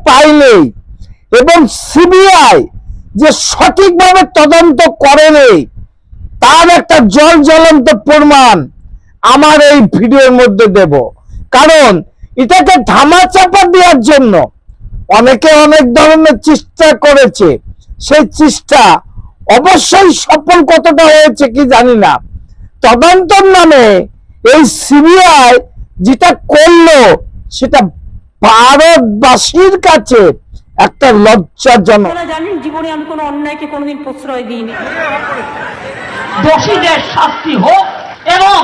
পাইনি এবং সিবিআই যে সঠিকভাবে তদন্ত করেনি তার একটা জ্বলন্ত প্রমাণ আমার এই ভিডিওর মধ্যে দেব। কারণ এটাকে ধামাচাপা দেওয়ার জন্য অনেকে অনেক ধরনের চেষ্টা করেছে, সেই চেষ্টা অবশ্যই সফল কতটা হয়েছে কি জানি না। তদন্তর নামে এই সিবিআই যেটা করলো সেটা ভারতবাসীর কাছে একটা লজ্জাজনক। জানেন, জীবনে আমি কোনো অন্যায়কে কোনোদিন প্রশ্রয় দিইনি। দোষীদের শাস্তি হোক এবং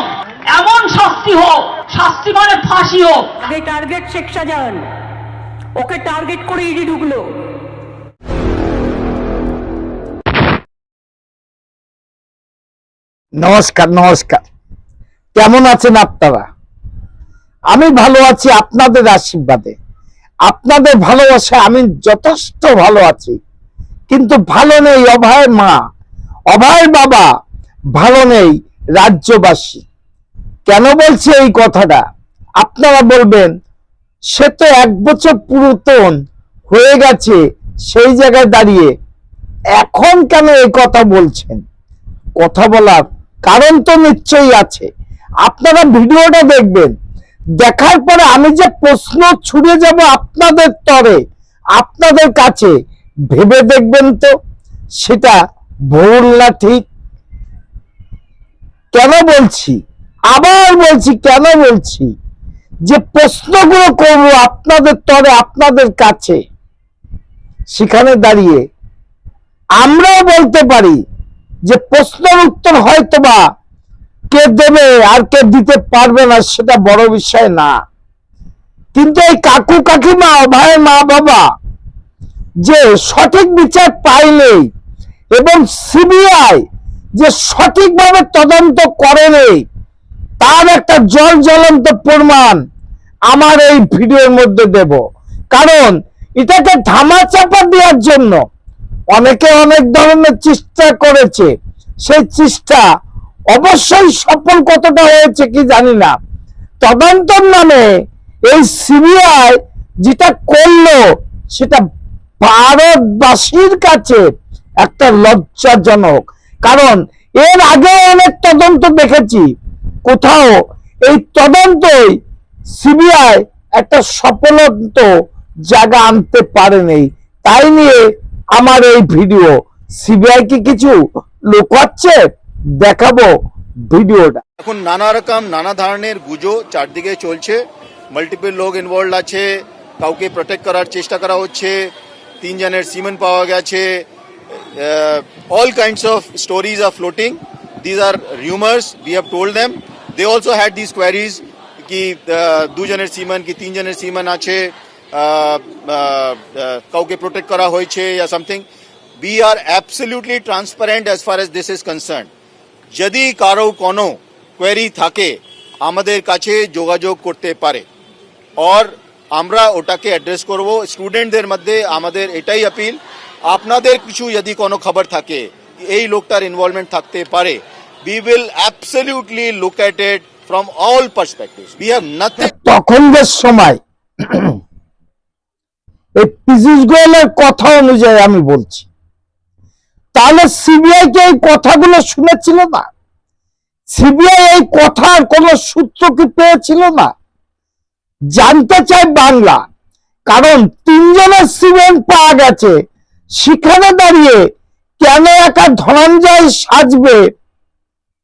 এমন শাস্তি হোক, শাস্তি মানে ফাঁসি হোক। আগে টার্গেট শেখ শাহজাহান, ওকে টার্গেট করে ইডি ঢুকলো। নমস্কার নমস্কার, কেমন আছেন আপনারা? আমি ভালো আছি আপনাদের আশীর্বাদে, আপনাদের ভালোবাসা আমি যথেষ্ট ভালো আছি। কিন্তু ভালো নেই অভয়ের মা, অভয়ের বাবা, ভালো নেই রাজ্যবাসী। কেন বলছি এই কথাটা? আপনারা বলবেন সে তো 1 বছর পুরাতন হয়ে গেছে, সেই জায়গায় দাঁড়িয়ে এখন কেন এই কথা বলছেন? কথা বলার কারণ তো নিশ্চয়ই আছে। আপনারা ভিডিওটা দেখবেন, দেখার পরে আমি যে প্রশ্ন ছুড়ে যাব আপনাদের তরে, আপনাদের কাছে, ভেবে দেখবেন তো সেটা ভুল না ঠিক। কেন বলছি, আবার বলছি, কেন বলছি যে প্রশ্নগুলো করবো আপনাদের তরে, আপনাদের কাছে, সেখানে দাঁড়িয়ে আমরাও বলতে পারি যে প্রশ্নের উত্তর হয়তোবা কে দেবে আর কে দিতে পারবে না সেটা বড় বিষয় না। কিন্তু এই কাকু কাকিমা, ভাই, মা, বাবা যে সঠিক বিচার পাইনি এবং সিবিআই যে সঠিকভাবে তদন্ত করেনি তার একটা জ্বলন্ত প্রমাণ আমার এই ভিডিওর মধ্যে দেব। কারণ এটাকে ধামাচাপা দেওয়ার জন্য অনেকে অনেক ধরনের চেষ্টা করেছে, সেই চেষ্টা অবশ্যই সফল কতটা হয়েছে কি জানি না। তদন্তর নামে এই সিবিআই যেটা করলো সেটা ভারতবাসীর কাছে একটা লজ্জাজনক। কারণ এর আগে অনেক তদন্ত দেখেছি, কোথাও এই তদন্তই সিবিআই একটা সফলত জায়গা আনতে পারেনি। তাই নিয়ে আমার এই ভিডিও। সিবিআই কি কিছু লুকাচ্ছে? দেখাবো ভিডিওটা। এখন নানা রকম নানা ধরনের গুজো চারদিকে চলছে, মাল্টিপল লোক ইনভলভ আছে, কাউকে প্রোটেক্ট করার চেষ্টা করা হচ্ছে, 3 জনের সিমেন্ট পাওয়া গেছে, all kinds of stories are floating. These are rumors, we have told them. They also had these queries ki 2 জনের সিমেন্ট কি 3 জনের সিমেন্ট আছে, কাউকে প্রোটেক্ট করা হয়েছে या something. We are absolutely transparent as far as this is concerned. যদি কারো কোনো কোয়েরি থাকে আমাদের কাছে যোগাযোগ করতে পারে, আর আমরা ওটাকে অ্যাড্রেস করব। স্টুডেন্টদের মধ্যে আমাদের এটাই আপিল, আপনাদের কিছু যদি কোনো খবর থাকে এই লোকটার ইনভলভমেন্ট থাকতে পারে, we will absolutely look at it from all perspectives. We have nothing. তখনকার সময় এই পীযূষ গোয়েলের কথা অনুযায়ী আমি বলছি, তাহলে সিবিআই কে এই কথাগুলো শুনেছিল না? সিবিআই এই কথার কোন সূত্র কি পেয়েছিল না? জানতে চাই বাংলা। কারণ 3 জনের সিমেন্ট পাওয়া গেছে, সেখানে দাঁড়িয়ে কেন একা ধনঞ্জয় সাজবে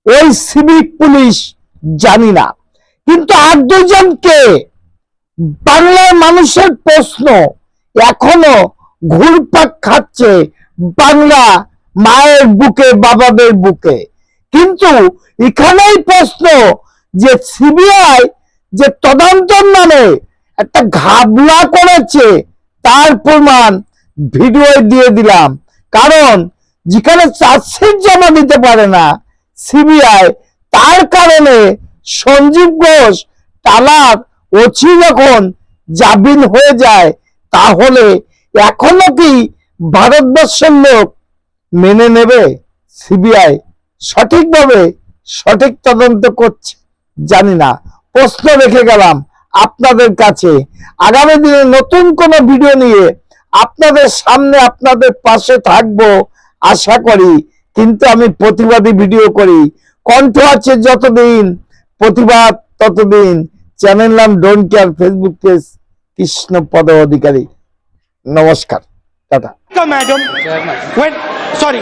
ওই সিভিক পুলিশ জানি না। কিন্তু আর 2 জনকে বাংলার মানুষের প্রশ্ন এখনো ঘুরপাক খাচ্ছে বাংলা মায়ের বুকে, বাবাদের বুকে। কিন্তু এখানেই প্রশ্ন যে সিবিআই যে তদন্তের নামে একটা ঘাবলা করেছে তার প্রমাণ ভিডিও দিয়ে দিলাম। কারণ যেখানে চার্জশিট জমা দিতে পারে না সিবিআই, তার কারণে সঞ্জীব ঘোষ টালার ওসি যখন জামিন হয়ে যায়, তাহলে এখনো কি ভারতবর্ষের লোক মেনে নেবে সিবিআই সঠিকভাবে সঠিক তদন্ত করছে? জানি না, প্রশ্ন রেখে গেলাম আপনাদের কাছে। আগামী দিনে নতুন কোনো ভিডিও নিয়ে আপনাদের সামনে আপনাদের পাশে থাকবো আশা করি। কিন্তু আমি প্রতিবাদী ভিডিও করি, কণ্ঠ আছে যতদিন, প্রতিবাদ ততদিন। চ্যানেল নাম don't care, Facebook page Krishnapada Adhikari. নমস্কার, টাটা। Madam, when sorry.